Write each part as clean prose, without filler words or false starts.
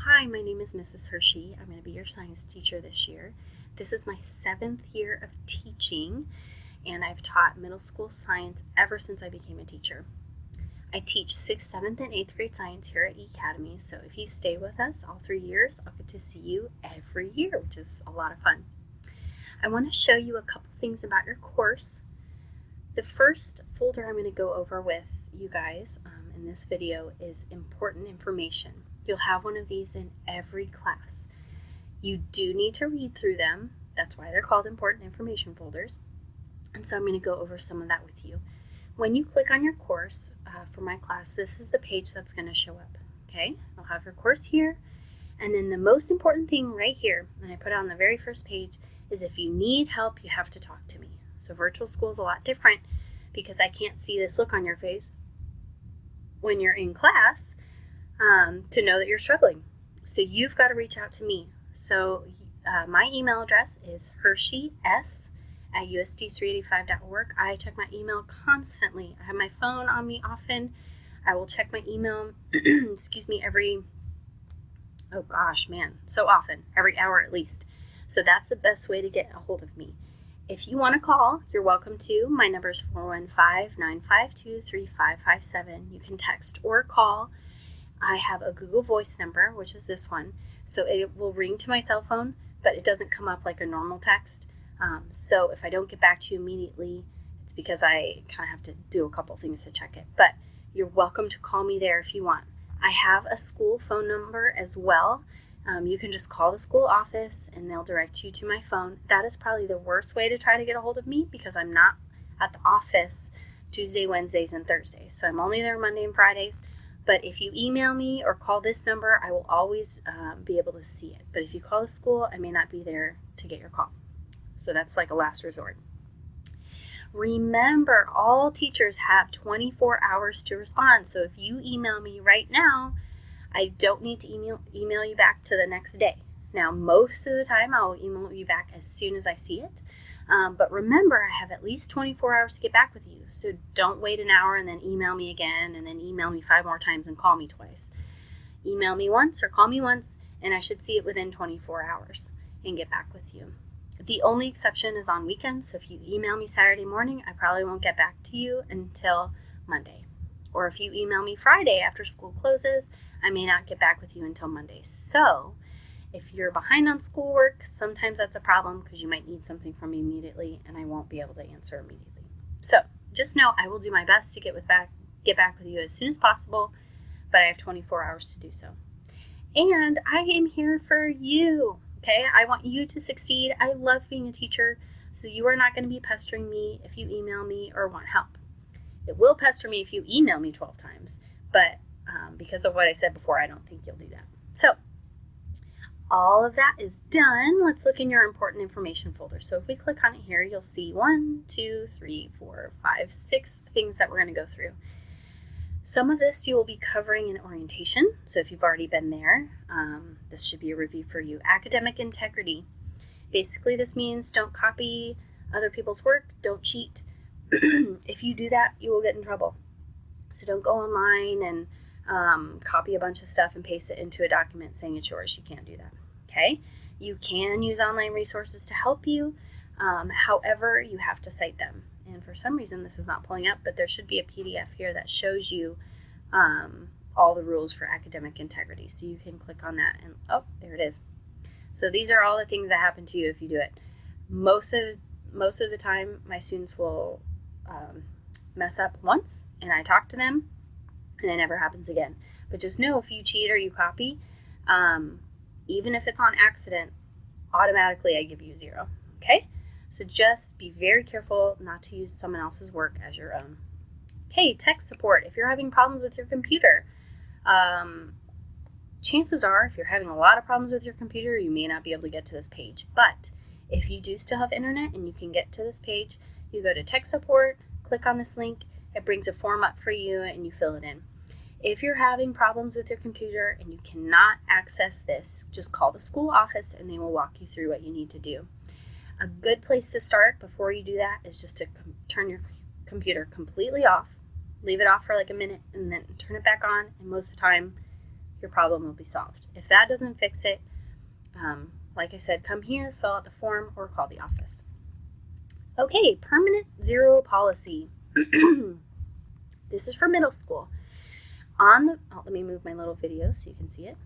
Hi, my name is Mrs. Hershey. I'm going to be your science teacher this year. This is my 7th year of teaching, and I've taught middle school science ever since I became a teacher. I teach 6th, 7th, and 8th grade science here at E-Academy, so if you stay with us all 3 years, I'll get to see you every year, which is a lot of fun. I want to show you a couple things about your course. The first folder I'm going to go over with you guys in this video is important information. You'll have one of these in every class. You do need to read through them. That's why they're called important information folders. And so I'm going to go over some of that with you. When you click on your course for my class, this is the page that's going to show up. Okay, I'll have your course here. And then the most important thing right here, and I put it on the very first page, is if you need help, you have to talk to me. So virtual school is a lot different because I can't see this look on your face when you're in class to know that you're struggling. So you've got to reach out to me. So my email address is hersheys@usd385.org. I check my email constantly. I have my phone on me often. I will check my email, every hour at least. So that's the best way to get a hold of me. If you want to call, you're welcome to. My number is 415-952-3557. You can text or call. I have a Google Voice number, which is this one. So it will ring to my cell phone, but it doesn't come up like a normal text. So if I don't get back to you immediately, it's because I kind of have to do a couple things to check it. But you're welcome to call me there if you want. I have a school phone number as well. You can just call the school office and they'll direct you to my phone. That is probably the worst way to try to get a hold of me because I'm not at the office Tuesday, Wednesdays, and Thursdays. So I'm only there Monday and Fridays. But if you email me or call this number, I will always be able to see it. But if you call the school, I may not be there to get your call. So that's like a last resort. Remember, all teachers have 24 hours to respond. So if you email me right now, I don't need to email you back to the next day. Now, most of the time, I'll email you back as soon as I see it. But remember, I have at least 24 hours to get back with you. So don't wait an hour and then email me again and then email me 5 more times and call me twice. Email me once or call me once, and I should see it within 24 hours and get back with you. The only exception is on weekends. So if you email me Saturday morning, I probably won't get back to you until Monday. Or if you email me Friday after school closes, I may not get back with you until Monday. So if you're behind on schoolwork, sometimes that's a problem because you might need something from me immediately and I won't be able to answer immediately. So just know I will do my best to get back with you as soon as possible, but I have 24 hours to do so. And I am here for you, okay? I want you to succeed. I love being a teacher, so you are not going to be pestering me if you email me or want help. It will pester me if you email me 12 times, but because of what I said before, I don't think you'll do that. So all of that is done. Let's look in your important information folder. So if we click on it here, you'll see 6 things that we're going to go through. Some of this you will be covering in orientation. So if you've already been there, this should be a review for you. Academic integrity. Basically, this means don't copy other people's work, don't cheat. If you do that, you will get in trouble. So don't go online and copy a bunch of stuff and paste it into a document saying it's yours. You can't do that. Okay? You can use online resources to help you. However, you have to cite them. And for some reason, this is not pulling up, but there should be a PDF here that shows you all the rules for academic integrity. So you can click on that and, oh, there it is. So these are all the things that happen to you if you do it. Most of the time, my students will mess up once, and I talk to them, and it never happens again. But just know if you cheat or you copy, even if it's on accident, automatically I give you 0, okay? So just be very careful not to use someone else's work as your own. Okay, tech support. If you're having problems with your computer, chances are if you're having a lot of problems with your computer, you may not be able to get to this page. But if you do still have internet and you can get to this page, you go to tech support, click on this link, it brings a form up for you and you fill it in. If you're having problems with your computer and you cannot access this, just call the school office and they will walk you through what you need to do. A good place to start before you do that is just to turn your computer completely off, leave it off for like a minute, and then turn it back on, and most of the time your problem will be solved. If that doesn't fix it, like I said, come here, fill out the form, or call the office. Okay, permanent zero policy. This is for middle school. Let me move my little video so you can see it.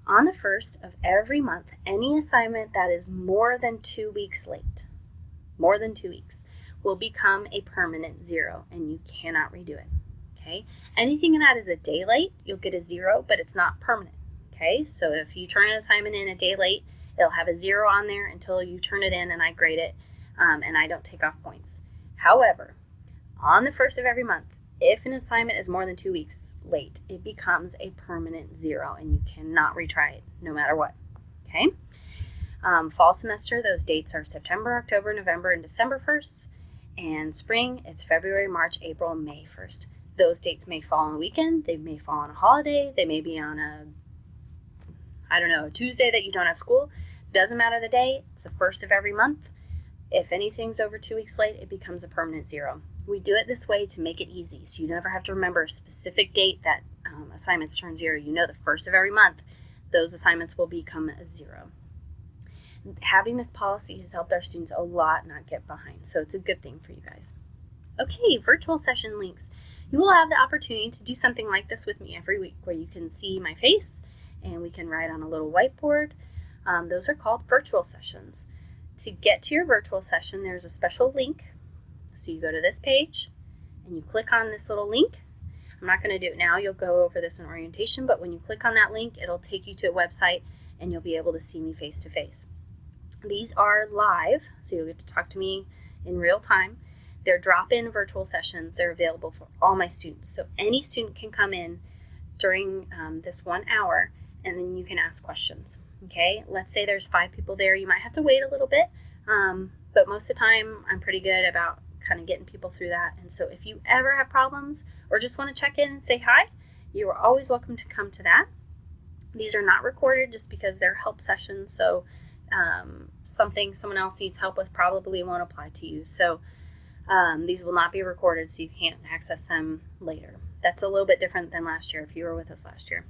On the first of every month, any assignment that is more than 2 weeks late, more than 2 weeks, will become a permanent zero, and you cannot redo it. Okay? Anything that is a day late, you'll get a 0, but it's not permanent. Okay? So if you turn an assignment in a day late, it'll have a 0 on there until you turn it in and I grade it, and I don't take off points. However, on the first of every month, if an assignment is more than 2 weeks late, it becomes a permanent 0, and you cannot retry it no matter what. Okay? Fall semester, those dates are September, October, November, and December 1st. And spring, it's February, March, April, May 1st. Those dates may fall on a weekend. They may fall on a holiday. They may be on a Tuesday that you don't have school. Doesn't matter the day. It's the first of every month. If anything's over 2 weeks late, it becomes a permanent 0. We do it this way to make it easy, so you never have to remember a specific date that assignments turn 0. You know the first of every month, those assignments will become a 0. Having this policy has helped our students a lot not get behind, so it's a good thing for you guys. Okay, virtual session links. You will have the opportunity to do something like this with me every week, where you can see my face and we can write on a little whiteboard. Those are called virtual sessions. To get to your virtual session, there's a special link. So you go to this page and you click on this little link. I'm not going to do it now. You'll go over this in orientation, but when you click on that link, it'll take you to a website and you'll be able to see me face to face. These are live, so you'll get to talk to me in real time. They're drop-in virtual sessions. They're available for all my students. So any student can come in during this 1 hour, and then you can ask questions. Okay, let's say there's 5 people there. You might have to wait a little bit, but most of the time I'm pretty good about kind of getting people through that. And so if you ever have problems or just want to check in and say hi, you are always welcome to come to that. These are not recorded just because they're help sessions, so something someone else needs help with probably won't apply to you. So these will not be recorded, so you can't access them later. That's a little bit different than last year if you were with us last year.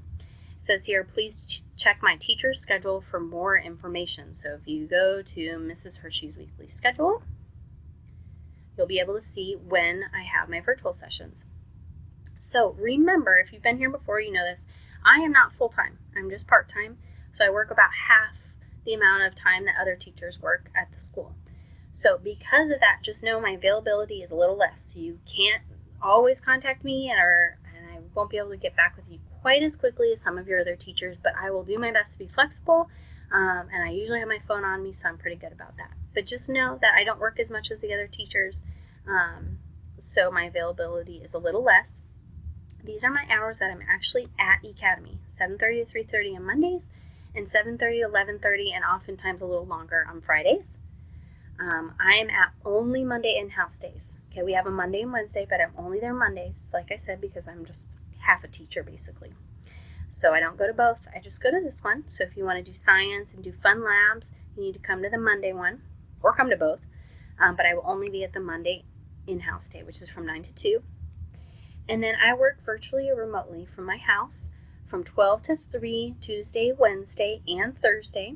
It says here, please check my teacher's schedule for more information. So if you go to Mrs. Hershey's weekly schedule, you'll be able to see when I have my virtual sessions. So remember, if you've been here before, you know this, I am not full-time. I'm just part-time. So I work about half the amount of time that other teachers work at the school. So because of that, just know my availability is a little less. So you can't always contact me, and I won't be able to get back with you quite as quickly as some of your other teachers, but I will do my best to be flexible, and I usually have my phone on me, so I'm pretty good about that. But just know that I don't work as much as the other teachers, so my availability is a little less. These are my hours that I'm actually at Academy, 7:30 to 3:30 on Mondays, and 7:30 to 11:30, and oftentimes a little longer on Fridays. I am at only Monday in-house days. Okay, we have a Monday and Wednesday, but I'm only there Mondays, like I said, because I'm just half a teacher basically. So I don't go to both, I just go to this one. So if you want to do science and do fun labs, you need to come to the Monday one, or come to both. But I will only be at the Monday in-house day, which is from 9 to 2. And then I work virtually or remotely from my house from 12 to 3, Tuesday, Wednesday, and Thursday.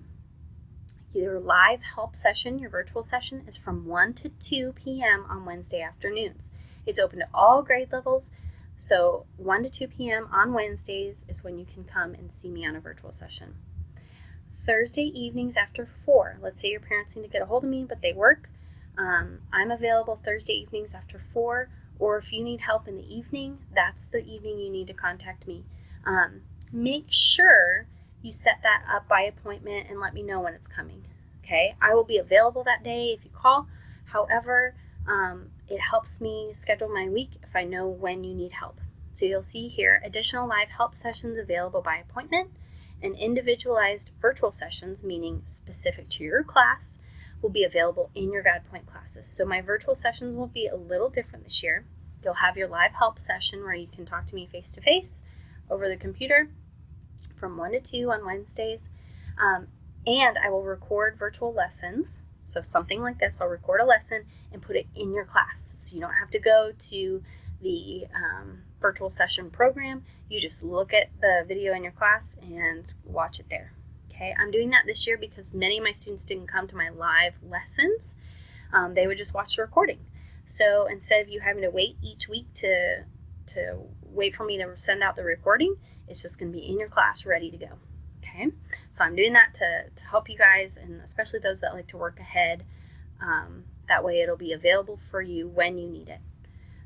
Your live help session, your virtual session, is from 1 to 2 p.m. on Wednesday afternoons. It's open to all grade levels, so 1 to 2 p.m. on Wednesdays is when you can come and see me on a virtual session. Thursday evenings after 4. Let's say your parents need to get a hold of me, but they work. I'm available Thursday evenings after 4, or if you need help in the evening, that's the evening you need to contact me. Make sure you set that up by appointment and let me know when it's coming. Okay, I will be available that day if you call. However, it helps me schedule my week if I know when you need help. So you'll see here, additional live help sessions available by appointment, and individualized virtual sessions, meaning specific to your class, will be available in your Gradpoint classes. So my virtual sessions will be a little different this year. You'll have your live help session where you can talk to me face-to-face over the computer from 1 to 2 on Wednesdays. And I will record virtual lessons. So something like this, I'll record a lesson and put it in your class. So you don't have to go to the virtual session program. You just look at the video in your class and watch it there. Okay, I'm doing that this year because many of my students didn't come to my live lessons. They would just watch the recording. So instead of you having to wait each week to wait for me to send out the recording, it's just going to be in your class ready to go. Okay, so I'm doing that to help you guys, and especially those that like to work ahead. That way it'll be available for you when you need it.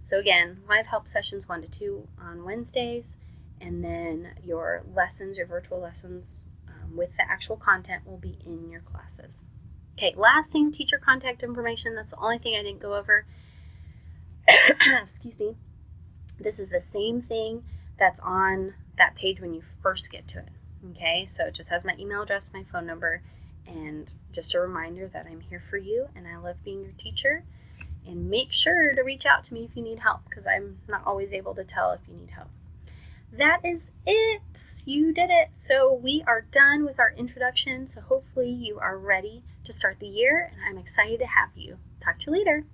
So again, live help sessions 1 to 2 on Wednesdays, and then your lessons, your virtual lessons with the actual content will be in your classes. Okay, last thing, teacher contact information. That's the only thing I didn't go over. Excuse me. This is the same thing that's on that page when you first get to it. Okay, so it just has my email address, my phone number, and just a reminder that I'm here for you and I love being your teacher. And make sure to reach out to me if you need help, because I'm not always able to tell if you need help. That is it. You did it. So we are done with our introduction. So hopefully you are ready to start the year, and I'm excited to have you. Talk to you later.